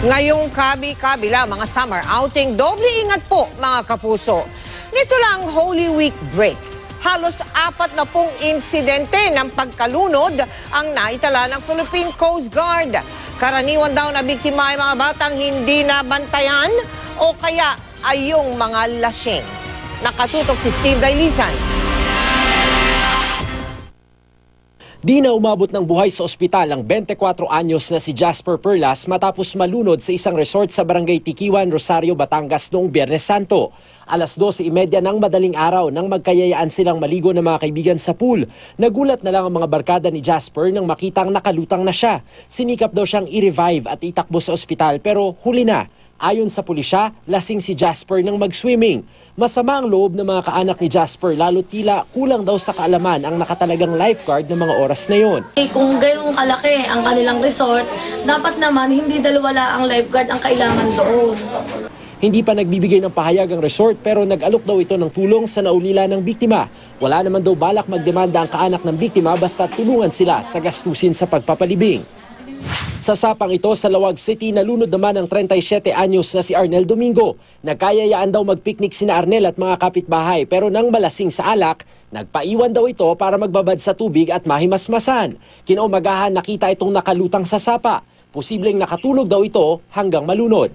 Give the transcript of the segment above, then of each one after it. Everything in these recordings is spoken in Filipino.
Ngayong kabila mga summer outing, doble ingat po mga kapuso. Nito lang Holy Week break. Halos 40 insidente ng pagkalunod ang naitala ng Philippine Coast Guard. Karaniwan daw na biktima ay mga batang hindi nabantayan o kaya ay yung mga lasing. Nakatutok si Steve Dailisan. Di na umabot ng buhay sa ospital ang 24 anyos na si Jasper Perlas matapos malunod sa isang resort sa Barangay Tikiwan, Rosario, Batangas noong Biyernes Santo. Alas 12:30 ng madaling araw nang magkayayaan silang maligo ng mga kaibigan sa pool. Nagulat na lang ang mga barkada ni Jasper nang makitang nakalutang na siya. Sinikap daw siyang i-revive at itakbo sa ospital pero huli na. Ayon sa pulisya, lasing si Jasper nang mag-swimming. Masama ang loob ng mga kaanak ni Jasper lalo tila kulang daw sa kaalaman ang nakatalagang lifeguard ng mga oras na yon. Kung gayong kalaki ang kanilang resort, dapat naman hindi dalawa ang lifeguard ang kailangan doon. Hindi pa nagbibigay ng pahayag ang resort pero nag-alok daw ito ng tulong sa naulila ng biktima. Wala naman daw balak magdemanda ang kaanak ng biktima basta tulungan sila sa gastusin sa pagpapalibing. Sa sapang ito sa Lawag City, nalunod naman ang 37 anyos na si Arnel Domingo. Nagkayayaan daw magpiknik sina Arnel at mga kapitbahay pero nang malasing sa alak, nagpaiwan daw ito para magbabad sa tubig at mahimasmasan. Kinaumagahan nakita itong nakalutang sa sapa. Posibleng nakatulog daw ito hanggang malunod.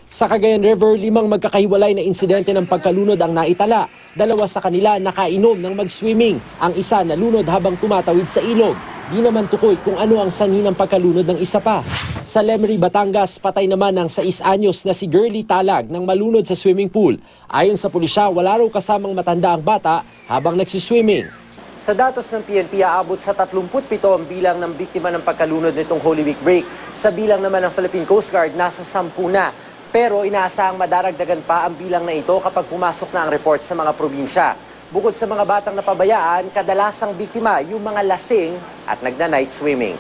Sa Cagayan River, 5 magkakahiwalay na insidente ng pagkalunod ang naitala. 2 sa kanila nakainom ng mag-swimming. Ang isa nalunod habang tumatawid sa ilog. Di naman tukoy kung ano ang sanhi ng pagkalunod ng isa pa. Sa Lemery, Batangas, patay naman ang 6 anyos na si Girlie Talag nang malunod sa swimming pool. Ayon sa pulisya, wala raw kasamang matanda ang bata habang nagsiswimming. Sa datos ng PNP, aabot sa 37 ang bilang ng biktima ng pagkalunod nitong Holy Week break. Sa bilang naman ng Philippine Coast Guard, nasa 10 na. Pero inaasahang madaragdagan pa ang bilang na ito kapag pumasok na ang report sa mga probinsya. Bukod sa mga batang napabayaan, kadalasang biktima yung mga lasing at nagna-night swimming.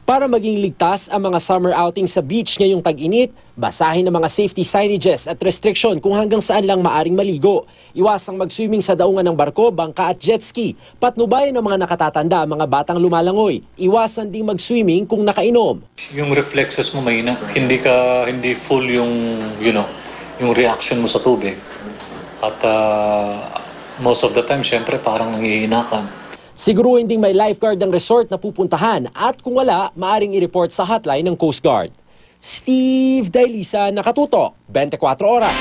Para maging ligtas ang mga summer outing sa beach ngayong tag-init, basahin ang mga safety signages at restriction kung hanggang saan lang maaring maligo. Iwasang mag-swimming sa daungan ng barko, bangka at jet ski. Patnubayan ng mga nakatatanda ang mga batang lumalangoy. Iwasan ding mag-swimming kung nakainom. Yung reflexes mo mahina, hindi full yung yung reaction mo sa tubig. At most of the time, syempre, parang nangihina ka. Siguro hindi may lifeguard ang resort na pupuntahan at kung wala, maaring i-report sa hotline ng Coast Guard. Steve Dailisan, Nakatutok, 24 Oras.